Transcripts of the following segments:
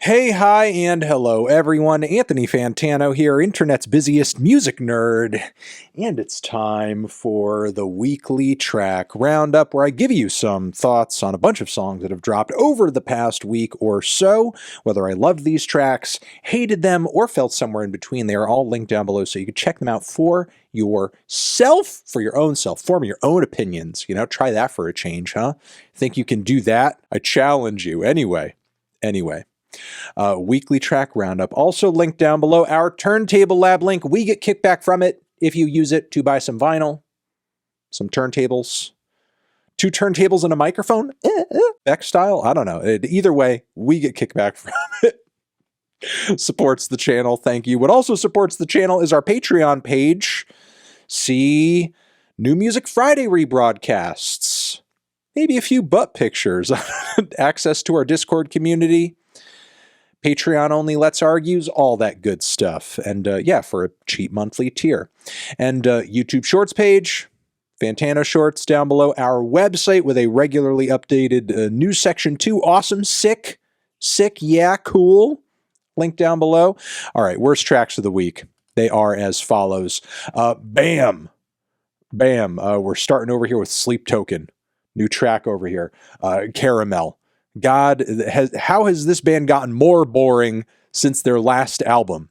Hey, hi, and hello, everyone. Anthony Fantano here, internet's busiest music nerd. And it's time for the weekly track roundup, where I give you some thoughts on a bunch of songs that have dropped over the past week or so. Whether I loved these tracks, hated them, or felt somewhere in between, they are all linked down below so you can check them out for yourself, for your own self, form your own opinions. You know, try that for a change, huh? Think you can do that? I challenge you. Anyway. Weekly track roundup. Also linked down below, our Turntable Lab link. We get kickback from it if you use it to buy some vinyl, some turntables, 2 turntables and a microphone. Beck style? I don't know. Either way, we get kickback from it. Supports the channel. Thank you. What also supports the channel is our Patreon page. See New Music Friday rebroadcasts. Maybe a few butt pictures. Access to our Discord community. Patreon only Let's Argues, all that good stuff. And yeah, for a cheap monthly tier. And YouTube Shorts page, Fantano Shorts down below, our website with a regularly updated news section too. Awesome, sick, yeah, cool. Link down below. All right, worst tracks of the week. They are as follows. Bam. We're starting over here with Sleep Token. New track over here. Caramel. God, how has this band gotten more boring since their last album?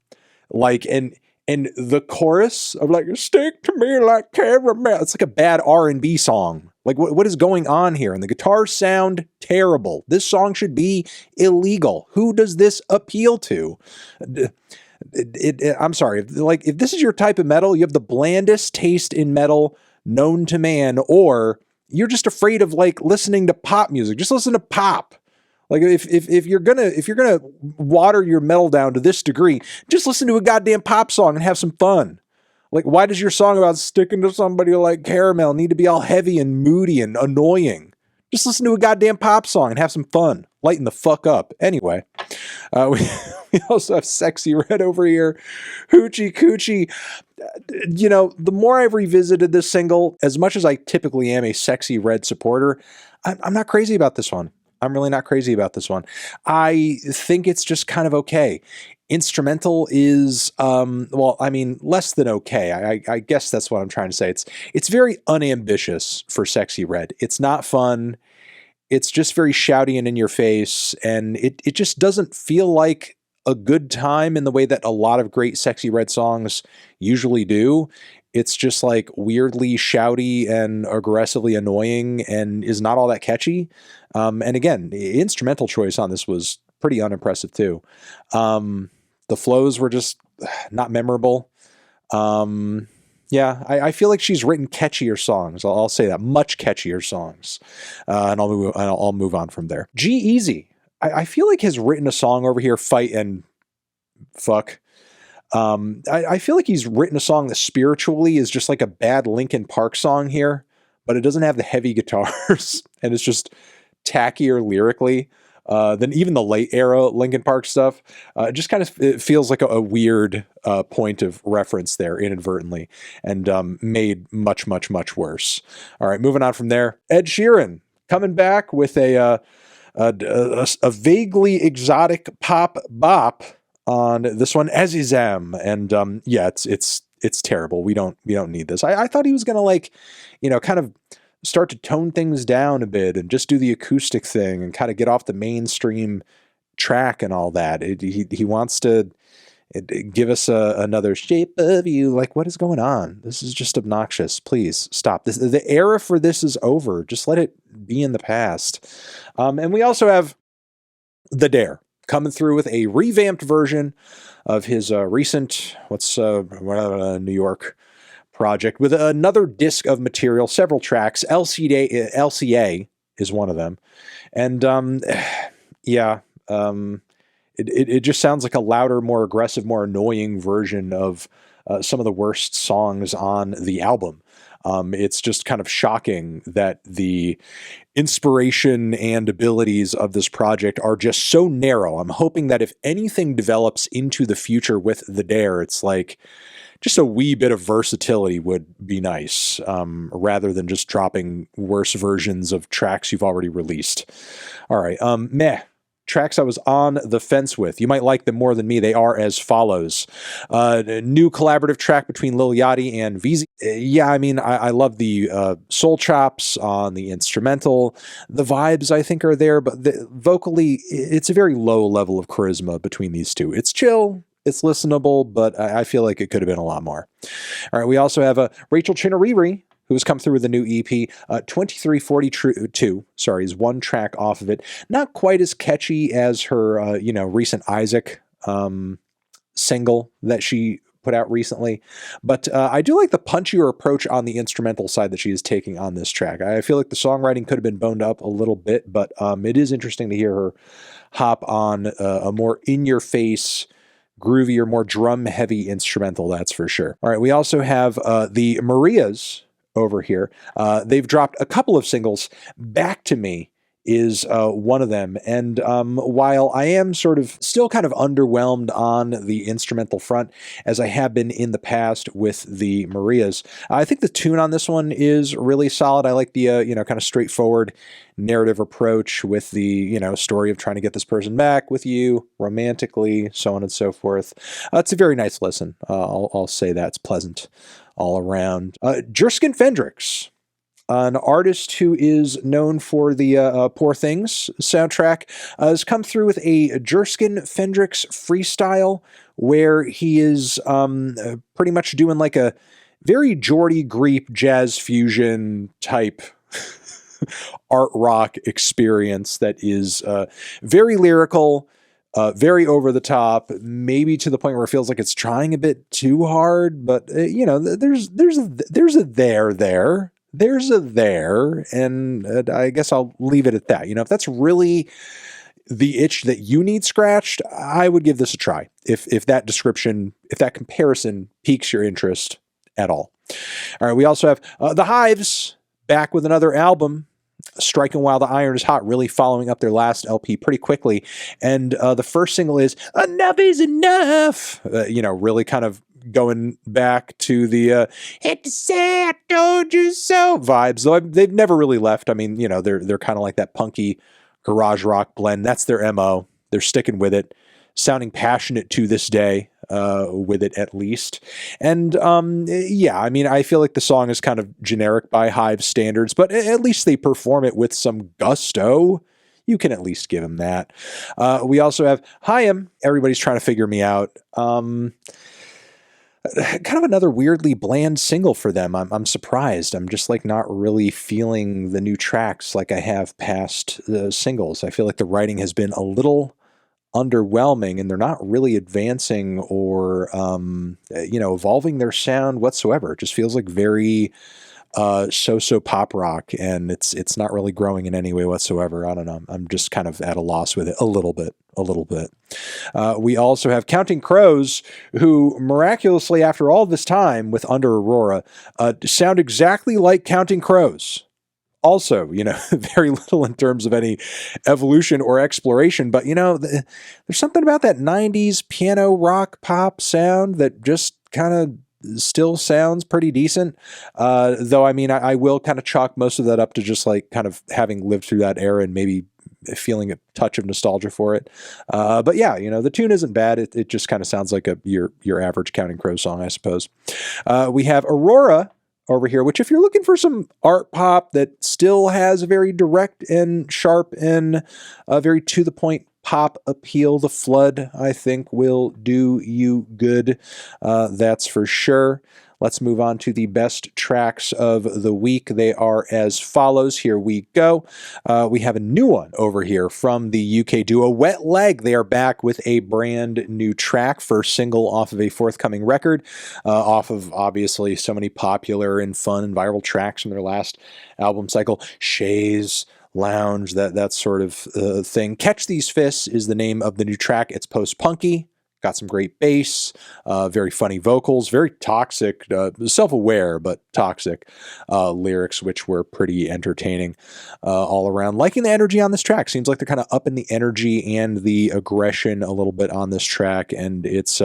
Like, and the chorus of like, stick to me like caramel. It's like a bad R&B song. Like, what is going on here? And the guitars sound terrible. This song should be illegal. Who does this appeal to? I'm sorry. Like, if this is your type of metal, you have the blandest taste in metal known to man, or you're just afraid of like listening to pop music. Just listen to pop. Like if you're gonna water your metal down to this degree, just listen to a goddamn pop song and have some fun. Like, why does your song about sticking to somebody like caramel need to be all heavy and moody and annoying? Just listen to a goddamn pop song and have some fun. Lighten the fuck up. Anyway, we also have Sexyy Red over here. Hoochie Coochie. You know, the more I've revisited this single, as much as I typically am a Sexyy Red supporter, I'm not crazy about this one. I'm really not crazy about this one. I think it's just kind of okay. Instrumental is, well, I mean, less than okay. I guess that's what I'm trying to say. It's very unambitious for Sexyy Red. It's not fun. It's just very shouty and in your face, and it just doesn't feel like a good time in the way that a lot of great Sexyy Red songs usually do. It's just like weirdly shouty and aggressively annoying and is not all that catchy. And again, the instrumental choice on this was pretty unimpressive too. The flows were just not memorable. Yeah, I feel like she's written catchier songs. I'll say that, much catchier songs. And I'll move on from there. G-Eazy. I feel like has written a song over here, Fight and Fuck. I feel like he's written a song that spiritually is just like a bad Linkin Park song here, but it doesn't have the heavy guitars, and it's just tackier lyrically than even the late era Linkin Park stuff. It just kind of it feels like a weird point of reference there inadvertently, and made much worse. All right, moving on from there. Ed Sheeran coming back with a vaguely exotic pop bop on this one, Azizam, and yeah, it's terrible. We don't need this. I thought he was gonna, like, you know, kind of start to tone things down a bit and just do the acoustic thing and kind of get off the mainstream track and all that. He wants to give us another Shape of You. Like, what is going on? This is just obnoxious. Please stop this. The era for this is over. Just let it be in the past. And we also have The Dare coming through with a revamped version of his recent, New York project, with another disc of material, several tracks. LCA is one of them. And yeah, it just sounds like a louder, more aggressive, more annoying version of some of the worst songs on the album. It's just kind of shocking that the inspiration and abilities of this project are just so narrow. I'm hoping that if anything develops into the future with The Dare, it's like just a wee bit of versatility would be nice, rather than just dropping worse versions of tracks you've already released. All right, meh. tracks I was on the fence with. You might like them more than me. They are as follows. A new collaborative track between Lil Yachty and Veeze. Yeah, I mean, I love the soul chops on the instrumental. The vibes, I think, are there, but vocally, it's a very low level of charisma between these two. It's chill. It's listenable, but I feel like it could have been a lot more. All right, we also have Rachel Chinouriri, who has come through with a new EP. 2342, sorry, is one track off of it. Not quite as catchy as her, recent Isaac single that she put out recently. But I do like the punchier approach on the instrumental side that she is taking on this track. I feel like the songwriting could have been boned up a little bit, but it is interesting to hear her hop on a more in-your-face, groovier, more drum-heavy instrumental, that's for sure. All right, we also have the Marías over here. They've dropped a couple of singles. Back to Me is one of them. And while I am sort of still kind of underwhelmed on the instrumental front, as I have been in the past with the Marías, I think the tune on this one is really solid. I like the, kind of straightforward narrative approach with the, story of trying to get this person back with you romantically, so on and so forth. It's a very nice listen. I'll say that. It's pleasant all around. Jerskin Fendrix, an artist who is known for the Poor Things soundtrack, has come through with a Jerskin Fendrix freestyle where he is pretty much doing like a very Geordie Greep jazz fusion type art rock experience that is very lyrical, very over the top, maybe to the point where it feels like it's trying a bit too hard, but there's a there, and I guess I'll leave it at that. If that's really the itch that you need scratched, I would give this a try. If that comparison piques your interest at all. All right, we also have the Hives back with another album. Striking While the Iron is Hot, really following up their last LP pretty quickly. And the first single is Enough is Enough. Really kind of going back to the hate to say I told you so vibes, though they've never really left. I mean, they're kind of like that punky garage rock blend. That's their MO. They're sticking with it, sounding passionate to this day with it at least. And I feel like the song is kind of generic by Hive standards, but at least they perform it with some gusto. You can at least give them that. We also have HAIM. Everybody's trying to figure me out. Kind of another weirdly bland single for them. I'm surprised. I'm just like not really feeling the new tracks like I have past singles. I feel like the writing has been a little underwhelming, and they're not really advancing or evolving their sound whatsoever. It just feels like very so pop rock, and it's not really growing in any way whatsoever. I don't know. I'm just kind of at a loss with it a little bit. We also have Counting Crows, who miraculously, after all this time with Under Aurora, sound exactly like Counting Crows. Also, very little in terms of any evolution or exploration, but there's something about that 90s piano rock pop sound that just kind of still sounds pretty decent. Though, I will kind of chalk most of that up to just like kind of having lived through that era and maybe feeling a touch of nostalgia for it. But yeah, the tune isn't bad. It just kind of sounds like your average Counting Crows song, I suppose. We have Aurora over here, which if you're looking for some art pop that still has a very direct and sharp and very to the point pop appeal, The Flood, I think, will do you good. That's for sure. Let's move on to the best tracks of the week. They are as follows. Here we go. We have a new one over here from the UK duo Wet Leg. They are back with a brand new track, first single off of a forthcoming record, off of obviously so many popular and fun and viral tracks from their last album cycle. Shays, Lounge, that sort of thing. Catch These Fists is the name of the new track. It's post-punky. Got some great bass, very funny vocals, very toxic, self-aware, but toxic lyrics, which were pretty entertaining all around. Liking the energy on this track. Seems like they're kind of upping the energy and the aggression a little bit on this track, and it's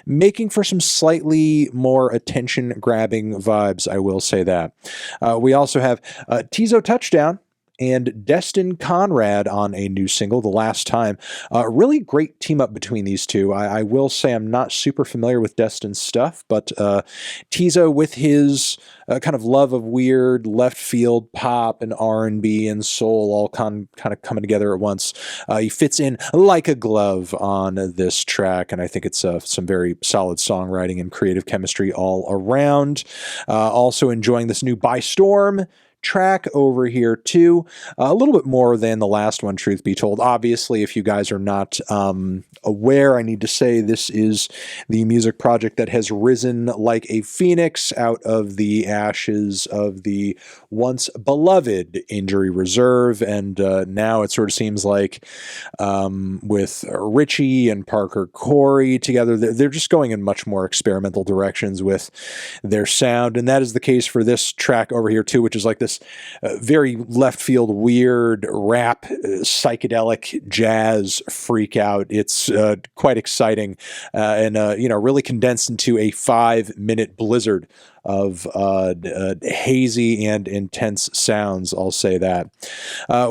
making for some slightly more attention-grabbing vibes, I will say that. We also have Teezo Touchdown, and DESTIN CONRAD on a new single, The Last Time. Really great team up between these two. I will say I'm not super familiar with DESTIN's stuff, but Teezo with his kind of love of weird left field pop and R&B and soul all kind of coming together at once. He fits in like a glove on this track, and I think it's some very solid songwriting and creative chemistry all around. Also enjoying this new By Storm track over here too. A little bit more than the last one, truth be told. Obviously, if you guys are not aware, I need to say this is the music project that has risen like a phoenix out of the ashes of the once beloved Injury Reserve, and now it sort of seems like with Richie and Parker Corey together, they're just going in much more experimental directions with their sound, and that is the case for this track over here too, which is like this very left field, weird rap, psychedelic jazz freak out. It's quite exciting and really condensed into a 5-minute blizzard of hazy and intense sounds. I'll say that.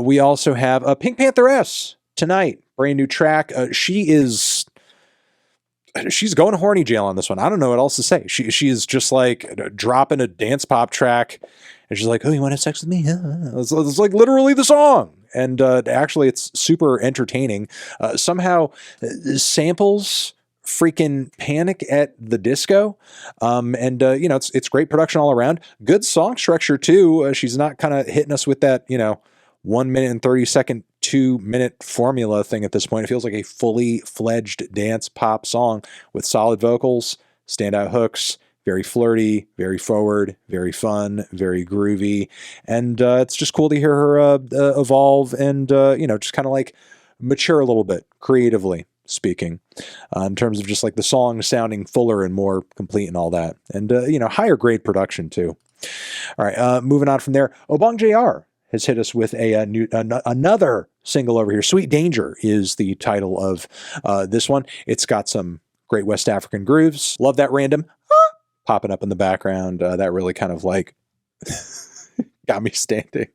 We also have PinkPantheress tonight, brand new track. She's going to horny jail on this one. I don't know what else to say. She is just like dropping a dance pop track. And she's like, oh, you want to have sex with me? It's like literally the song. And actually, it's super entertaining. Somehow samples freaking Panic at the Disco. It's great production all around. Good song structure, too. She's not kind of hitting us with that, 1 minute and 30 second, 2-minute formula thing at this point. It feels like a fully fledged dance pop song with solid vocals, standout hooks, very flirty, very forward, very fun, very groovy. And it's just cool to hear her evolve and, just kind of like mature a little bit creatively speaking in terms of just like the song sounding fuller and more complete and all that. And, higher grade production too. All right, moving on from there. Obongjayar has hit us with another single over here. Sweet Danger is the title of this one. It's got some great West African grooves. Love that random popping up in the background. That really kind of like got me standing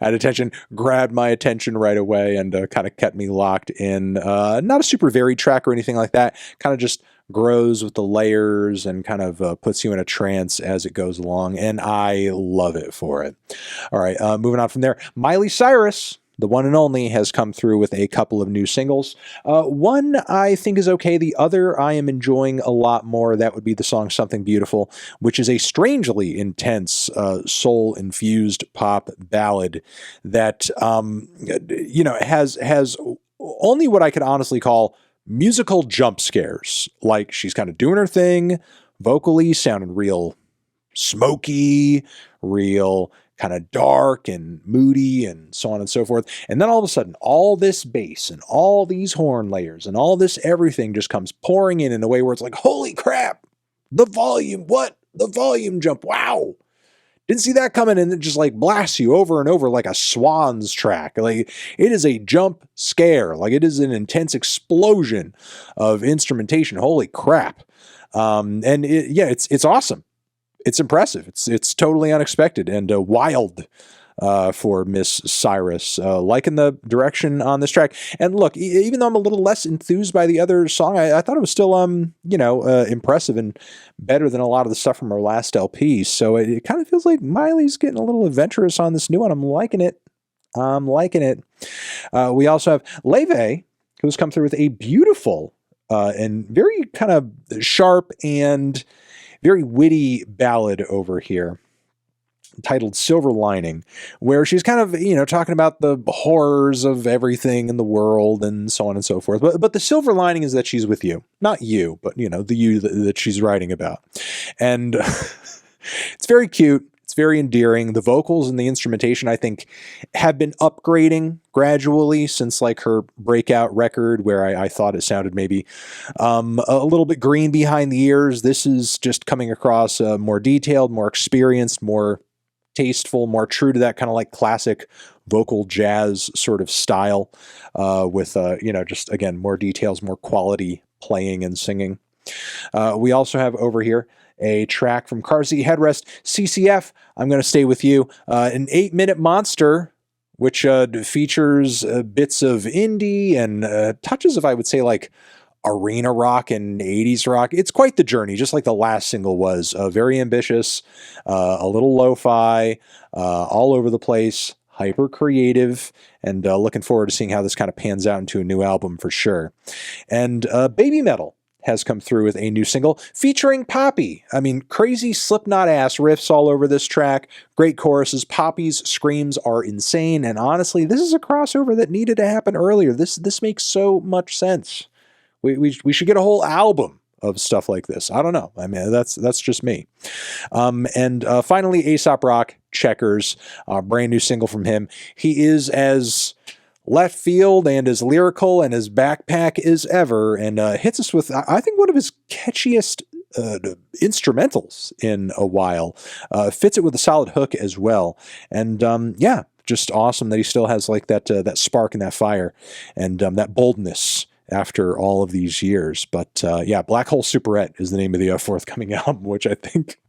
at attention, grabbed my attention right away, and kind of kept me locked in. Not a super varied track or anything like that. Kind of just grows with the layers and kind of puts you in a trance as it goes along, and I love it for it. All right, moving on from there. Miley Cyrus, the one and only, has come through with a couple of new singles. One I think is okay. The other I am enjoying a lot more. That would be the song Something Beautiful, which is a strangely intense, soul-infused pop ballad that, has only what I could honestly call musical jump scares. Like, she's kind of doing her thing, vocally sounding real smoky, real kind of dark and moody and so on and so forth. And then all of a sudden, all this bass and all these horn layers and all this everything just comes pouring in a way where it's like, holy crap, the volume, what? The volume jump, wow. Didn't see that coming, and it just like blasts you over and over like a Swans track. Like, it is a jump scare. Like, it is an intense explosion of instrumentation. Holy crap. It's awesome. It's impressive. It's totally unexpected and wild for Miss Cyrus. Liking the direction on this track. And look, even though I'm a little less enthused by the other song, I thought it was still impressive and better than a lot of the stuff from her last LP. So it kind of feels like Miley's getting a little adventurous on this new one. I'm liking it. We also have Laufey, who's come through with a beautiful and very kind of sharp and very witty ballad over here titled Silver Lining, where she's kind of, talking about the horrors of everything in the world and so on and so forth. But the silver lining is that she's with you. Not you, but, the you that she's writing about. And it's very cute. It's very endearing. The vocals and the instrumentation, I think, have been upgrading gradually since like her breakout record, where I thought it sounded maybe a little bit green behind the ears. This is just coming across more detailed, more experienced, more tasteful, more true to that kind of like classic vocal jazz sort of style, with just again more details, more quality playing and singing. We also have over here a track from Headrest, CCF, I'm going to Stay With You, an 8-minute monster which features bits of indie and touches of, I would say, like arena rock and 80s rock. It's quite the journey, just like the last single was. Very ambitious, a little lo-fi, all over the place, hyper creative, and looking forward to seeing how this kind of pans out into a new album for sure. And BABYMETAL has come through with a new single featuring Poppy. I mean, crazy Slipknot ass riffs all over this track, great choruses, Poppy's screams are insane, and honestly, this is a crossover that needed to happen earlier. This makes so much sense. We should get a whole album of stuff like this. I don't know. I mean, that's just me. And finally, Aesop Rock, Checkers, brand new single from him. He is as left field and as lyrical and as backpack as ever, and hits us with, I think, one of his catchiest instrumentals in a while. Fits it with a solid hook as well. And yeah, just awesome that he still has like that spark and that fire and that boldness after all of these years. But yeah, Black Hole Superette is the name of the forthcoming album, which I think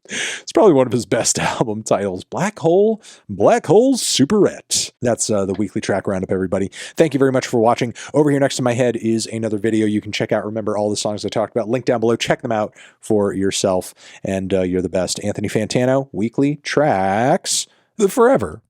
it's probably one of his best album titles. Black Hole Superette. That's the weekly track roundup, everybody. Thank you very much for watching. Over here next to my head is another video you can check out. Remember all the songs I talked about. Link down below. Check them out for yourself. And you're the best. Anthony Fantano, weekly tracks forever.